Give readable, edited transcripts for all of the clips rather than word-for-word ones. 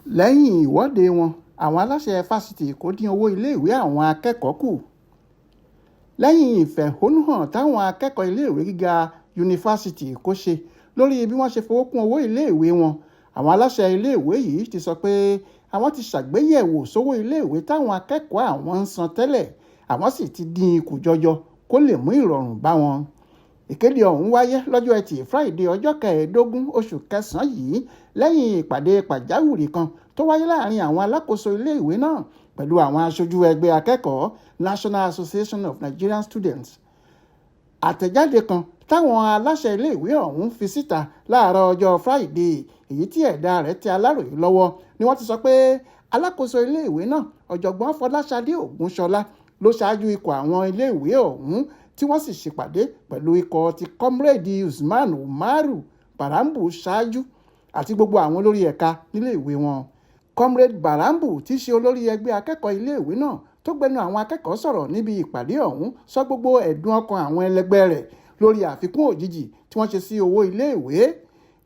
lẹ́yìn ìwọ́de wọn àwọn aláṣẹ fásitì kò dín owó iléèwé àwọn akẹ́kọ̀ọ́ kù. lẹ́yìn ìfẹ̀hónúhàn táwọn akẹ́kọ̀ọ́ iléèwé gíga yunifásitì kò ṣe lórí bí wọ́n ṣe fowó kún owó iléèwé wọn, àwọn aláṣẹ iléèwé yìí ti sọ pé àwọn ti ṣàgbéyẹ̀wò sówó iléèwé táwọn akẹ́kọ̀ọ́ àwọn ń san tẹ́lẹ̀, àwọn sì ti dín kù jọjọ kó lè mú ìrọ̀rùn bá wọn. Ìkéde ọ̀hún wáyé lọ́jọ́ Ẹtì Friday ọjọ́ 15 oṣù kẹsàn-án yìí lẹ́yìn ìpàdé pàjáwìrì kan tó wáyé láàrin àwọn alákòóso iléèwé náà pẹ̀lú àwọn aṣojú ẹgbẹ́ akẹ́kọ̀ọ́ National Association of Nigerian Students. Àtẹ̀jáde kan táwọn aláṣẹ iléèwé ọ̀hún fi síta láàárọ̀ ọjọ́ Friday, èyí tí ẹ̀dà rẹ̀ tẹ Aláròyé lọ́wọ́, ni wọ́n ti sọ pé alákòóso iléèwé náà ọ̀jọ̀gbọ́n Fọláṣadé Ògúnṣọlá ló ṣáájú ikọ̀ àwọn iléèwé ọ̀hún tí wọ́n sì ṣèpàdé pẹ̀lú ikọ̀ ti Comrade Usman Umaru Barambu ṣáájú àti gbogbo àwọn olórí ẹ̀ka níléèwé wọn. Comrade Barambu tí í ṣe olórí ẹgbẹ́ akẹ́kọ̀ọ́ iléèwé náà tó gbẹnu àwọn akẹ́kọ̀ọ́ sọ̀rọ̀ níbi ìpàdé ọ̀hún sọ gbogbo ẹ̀dùn ọkàn àwọn ẹlẹgbẹ́ rẹ̀ lórí àfikún òjijì tí wọ́n ṣe sí owó iléèwé.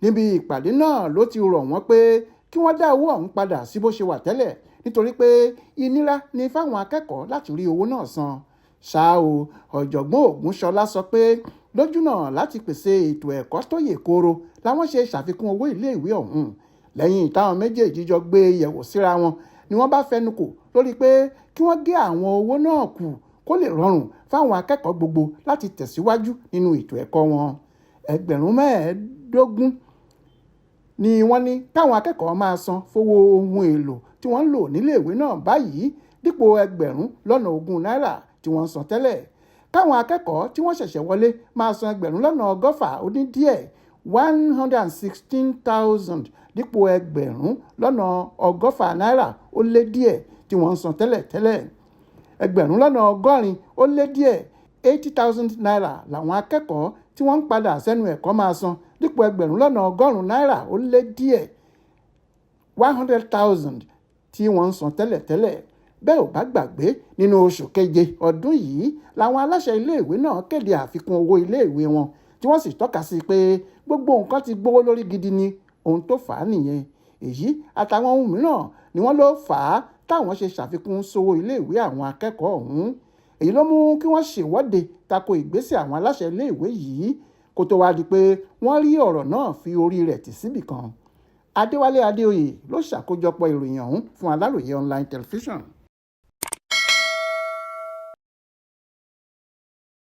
Níbi ìpàdé náà ló ti rọ̀ wọ́n pé kí wọ́n dá owó ọ̀hún padà sí bó ṣe wà tẹ́lẹ̀ nítorí pé ìnira ni fáwọn akẹ́kọ̀ọ́ láti rí owó náà san. ṣá o, ọ̀jọ̀gbọ́n Ògúnṣọlá sọ pé lójúnà láti pèsè ètò ẹ̀kọ́ tó yè kooro làwọn ṣe ṣàfikún owó iléèwé ọ̀hún. Lẹ́yìn táwọn méjèèjì jọ gbé yẹ̀wò síra wọn ni wọ́n bá fẹnu kò lórí pé kí wọ́n gé àwọn owó náà kù kó lè rọrùn fáwọn akẹ́kọ̀ọ́ gbogbo láti tẹ̀síwájú nínú ètò ẹ̀kọ́ wọn. 15,000 ni wọ́n ní káwọn akẹ́kọ̀ọ́ máa san fowó ohun èlò tí wọ́n ń lò níléèwé náà báyìí dípò 20,000 náírà tí wọ́n ń san tẹ́lẹ̀. Káwọn akẹ́kọ̀ọ́ tí wọ́n ṣẹ̀ṣẹ̀ wọlé máa san 1,160 ó dín díẹ̀ 116,000 dípò 1,160 náírà ó lé díẹ̀ tí wọ́n ń san tẹ́lẹ̀ tẹ́lẹ̀. 160 ó lé díẹ̀ 80,000 náírà làwọn akẹ́kọ̀ọ́ tí wọ́n ń padà sẹ́nu ẹ̀kọ́ máa san dípò 1,160 náírà ó lé díẹ̀ 100,000 tí wọ́n ń san tẹ́lẹ̀ tẹ́lẹ̀. Bẹ́ẹ̀ ò bá gbàgbé, nínú oṣù keje ọdún yìí làwọn aláṣẹ iléèwé náà kéde àfikún owó iléèwé wọn tí wọ́n sì tọ́ka sí pé gbogbo nǹkan ti gbówó lórí gidi ni ohun tó fà á nìyẹn. Èyí àtàwọn ohun mìíràn ni wọ́n ló fà á táwọn ṣe ṣàfikún sówó iléèwé àwọn akẹ́kọ̀ọ́ ọ̀hún. Èyí ló mú kí wọ́n ṣèwọ́de tako ìgbésẹ̀ àwọn aláṣẹ iléèwé yìí kó tó wá di pé wọ́n rí ọ̀rọ̀ náà fi orí rẹ̀ tì síbì kan. Adéwálé Adéoyè ló ṣàkójọpọ̀ ìròyìn ọ̀hún fún Aláròyé online television.